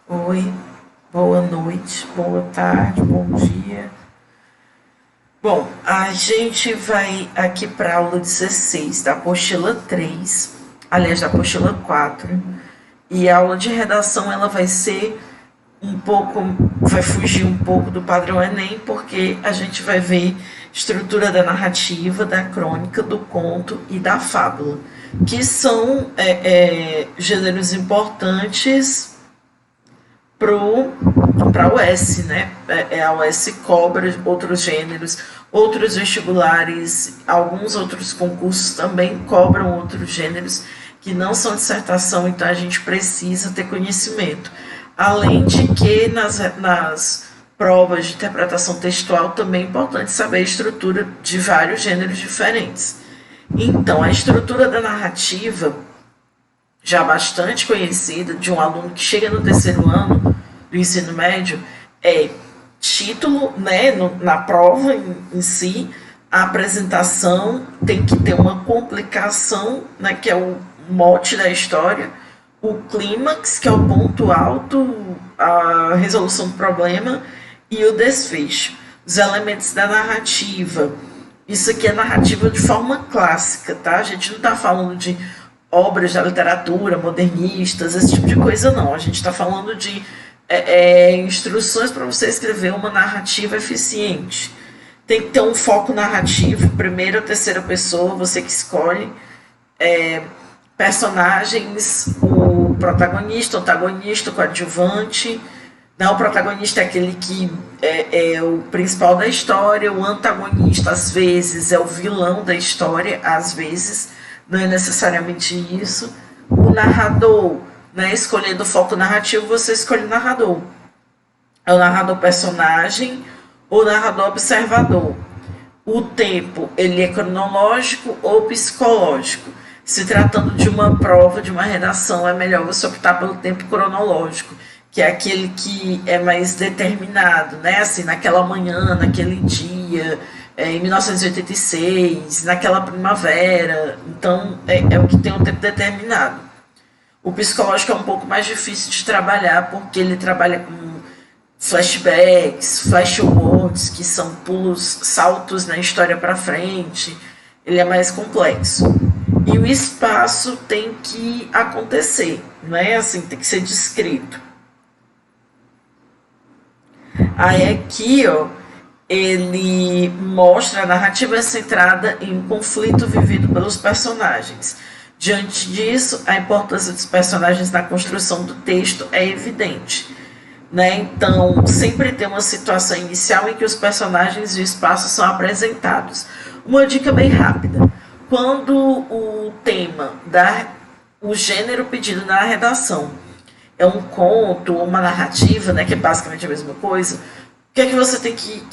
Oi, boa noite, boa tarde, bom dia. Bom, a gente vai aqui para a aula 16 da apostila 3, aliás, da apostila 4. E a aula de redação ela vai ser um pouco, vai fugir um pouco do padrão Enem, porque a gente vai ver estrutura da narrativa, da crônica, do conto e da fábula, que são gêneros importantes para a UES, né? A UES cobra outros gêneros, outros vestibulares, alguns outros concursos também cobram outros gêneros que não são dissertação, então a gente precisa ter conhecimento. Além de que nas provas de interpretação textual também é importante saber a estrutura de vários gêneros diferentes. Então, a estrutura da narrativa já bastante conhecida de um aluno que chega no terceiro ano do ensino médio é título, né, na prova em si, a apresentação tem que ter uma complicação, né, que é o mote da história, o clímax, que é o ponto alto, a resolução do problema e o desfecho. Os elementos da narrativa. Isso aqui é narrativa de forma clássica, tá? A gente não está falando de obras da literatura, modernistas, esse tipo de coisa, não. A gente está falando de instruções para você escrever uma narrativa eficiente. Tem que ter um foco narrativo, primeira ou terceira pessoa, você que escolhe. Personagens, o protagonista, o antagonista, o coadjuvante. Não, o protagonista é aquele que é o principal da história, o antagonista, às vezes, é o vilão da história, às vezes, não é necessariamente isso. O narrador, né, escolhendo o foco narrativo, você escolhe o narrador. É o narrador personagem ou narrador observador. O tempo, ele é cronológico ou psicológico. Se tratando de uma prova, de uma redação, é melhor você optar pelo tempo cronológico, que é aquele que é mais determinado, né? Assim, naquela manhã, naquele dia, em 1986, naquela primavera. Então, é o que tem um tempo determinado. O psicológico é um pouco mais difícil de trabalhar, porque ele trabalha com flashbacks, flashforwards, que são pulos, saltos na história para frente. Ele é mais complexo. E o espaço tem que acontecer, não é assim, tem que ser descrito. Aí aqui, ó, ele mostra a narrativa centrada em um conflito vivido pelos personagens. Diante disso, a importância dos personagens na construção do texto é evidente. Né? Então, sempre tem uma situação inicial em que os personagens e o espaço são apresentados. Uma dica bem rápida. Quando o tema, o gênero pedido na redação é um conto ou uma narrativa, né, que é basicamente a mesma coisa, o que é que você tem que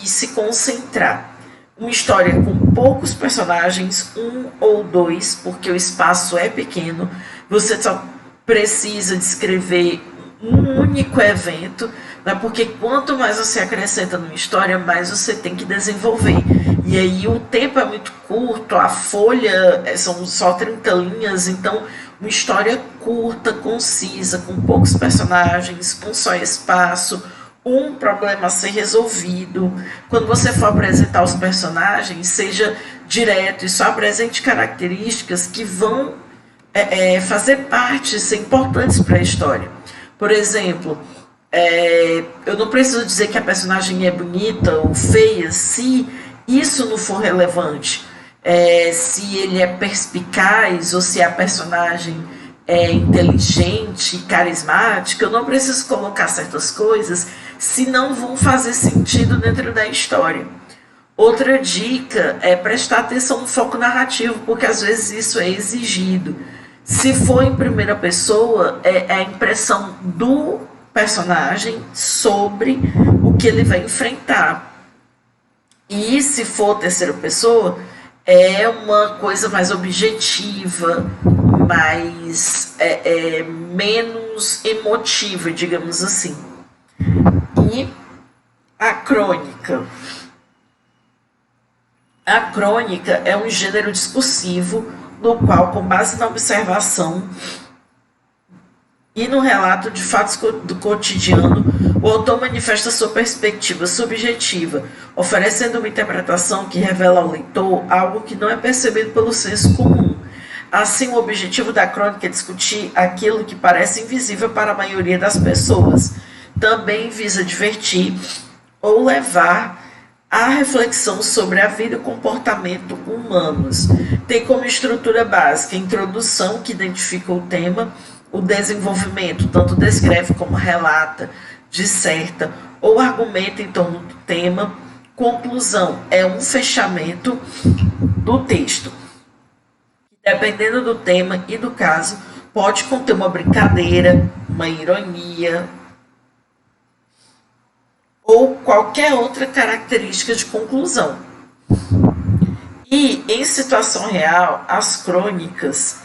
se concentrar? Uma história com poucos personagens, um ou dois, porque o espaço é pequeno, você só precisa descrever um único evento, né, porque quanto mais você acrescenta numa história, mais você tem que desenvolver. E aí o tempo é muito curto, a folha são só 30 linhas, então uma história curta, concisa, com poucos personagens, com só espaço, um problema a ser resolvido. Quando você for apresentar os personagens, seja direto e só apresente características que vão fazer parte, ser importantes para a história. Por exemplo, eu não preciso dizer que a personagem é bonita ou feia se isso não for relevante. Se ele é perspicaz ou se a personagem é inteligente, carismática, eu não preciso colocar certas coisas se não vão fazer sentido dentro da história. Outra dica é prestar atenção no foco narrativo, porque às vezes isso é exigido. Se for em primeira pessoa, é a impressão do personagem sobre o que ele vai enfrentar. E se for terceira pessoa, é uma coisa mais objetiva, mais menos emotiva, digamos assim. E a crônica. A crônica é um gênero discursivo no qual, com base na observação e no relato de fatos do cotidiano, o autor manifesta sua perspectiva subjetiva, oferecendo uma interpretação que revela ao leitor algo que não é percebido pelo senso comum. Assim, o objetivo da crônica é discutir aquilo que parece invisível para a maioria das pessoas. Também visa divertir ou levar à reflexão sobre a vida e o comportamento humanos. Tem como estrutura básica a introdução, que identifica o tema, o desenvolvimento, tanto descreve como relata, disserta ou argumenta em torno do tema. Conclusão é um fechamento do texto. Dependendo do tema e do caso, pode conter uma brincadeira, uma ironia ou qualquer outra característica de conclusão. E, em situação real, as crônicas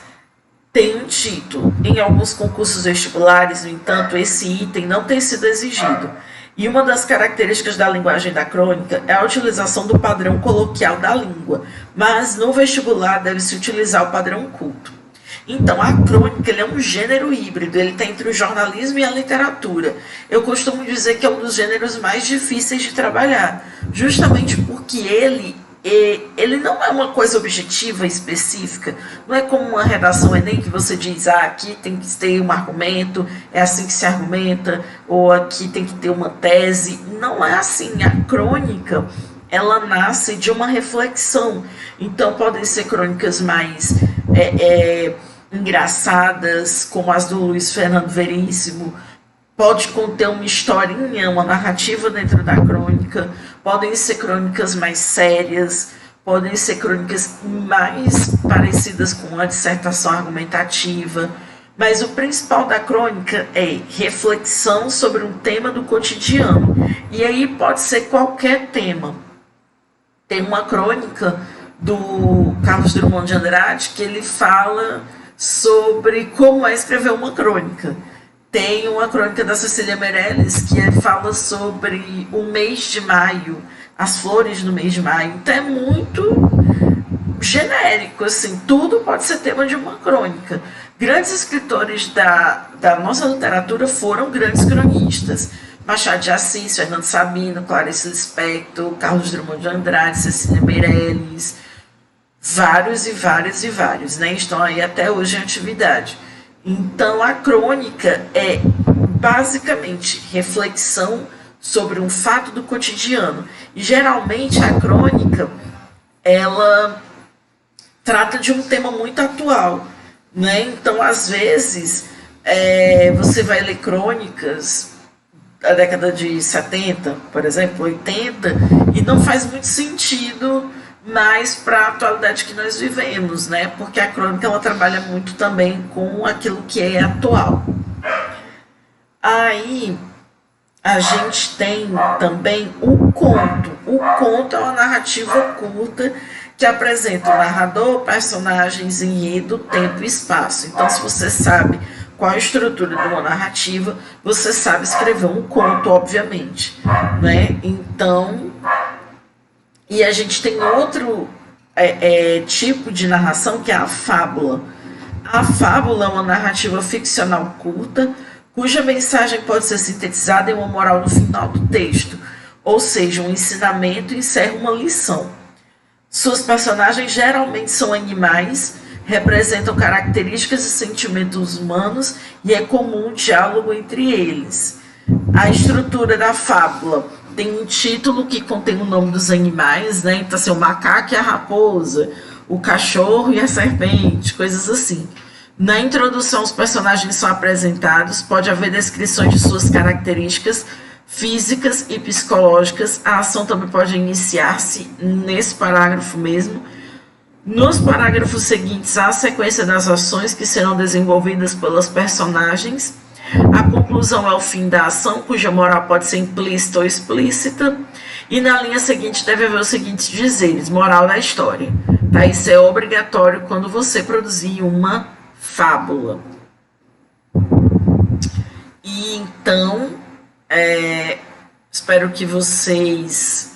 têm um título. Em alguns concursos vestibulares, no entanto, esse item não tem sido exigido. E uma das características da linguagem da crônica é a utilização do padrão coloquial da língua, mas no vestibular deve-se utilizar o padrão culto. Então, a crônica ele é um gênero híbrido, ele está entre o jornalismo e a literatura. Eu costumo dizer que é um dos gêneros mais difíceis de trabalhar, justamente porque ele não é uma coisa objetiva, específica, não é como uma redação Enem que você diz, aqui tem que ter um argumento, é assim que se argumenta, ou aqui tem que ter uma tese. Não é assim. A crônica, ela nasce de uma reflexão. Então, podem ser crônicas mais engraçadas, como as do Luiz Fernando Veríssimo, pode conter uma historinha, uma narrativa dentro da crônica, podem ser crônicas mais sérias, podem ser crônicas mais parecidas com uma dissertação argumentativa, mas o principal da crônica é reflexão sobre um tema do cotidiano, e aí pode ser qualquer tema. Tem uma crônica do Carlos Drummond de Andrade que ele fala sobre como é escrever uma crônica. Tem uma crônica da Cecília Meirelles que fala sobre o mês de maio, as flores no mês de maio. Então é muito genérico, assim, tudo pode ser tema de uma crônica. Grandes escritores da nossa literatura foram grandes cronistas. Machado de Assis, Fernando Sabino, Clarice Lispector, Carlos Drummond de Andrade, Cecília Meirelles, vários e vários e vários, né? Estão aí até hoje em atividade. Então, a crônica é basicamente reflexão sobre um fato do cotidiano. E, geralmente, a crônica, ela trata de um tema muito atual, né? Então, às vezes, você vai ler crônicas da década de 70, por exemplo, 80, e não faz muito sentido mais para a atualidade que nós vivemos, né? Porque a crônica ela trabalha muito também com aquilo que é atual. Aí a gente tem também o conto. O conto é uma narrativa curta que apresenta o narrador, personagens, enredo, tempo e espaço. Então, se você sabe qual a estrutura de uma narrativa, você sabe escrever um conto, obviamente, né? Então, e a gente tem outro tipo de narração que é a fábula. A fábula é uma narrativa ficcional curta, cuja mensagem pode ser sintetizada em uma moral no final do texto, ou seja, um ensinamento encerra uma lição. Suas personagens geralmente são animais, representam características e sentimentos humanos e é comum um diálogo entre eles. A estrutura da fábula tem um título que contém o nome dos animais, né? Então, assim, o macaco e a raposa, o cachorro e a serpente, coisas assim. Na introdução, os personagens são apresentados, pode haver descrições de suas características físicas e psicológicas. A ação também pode iniciar-se nesse parágrafo mesmo. Nos parágrafos seguintes, há a sequência das ações que serão desenvolvidas pelos personagens. A conclusão é o fim da ação, cuja moral pode ser implícita ou explícita. E na linha seguinte deve haver os seguintes dizeres: moral da história. Tá? Isso é obrigatório quando você produzir uma fábula. E então, espero que vocês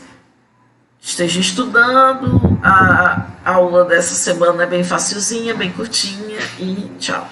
estejam estudando. A aula dessa semana é bem facilzinha, bem curtinha e tchau.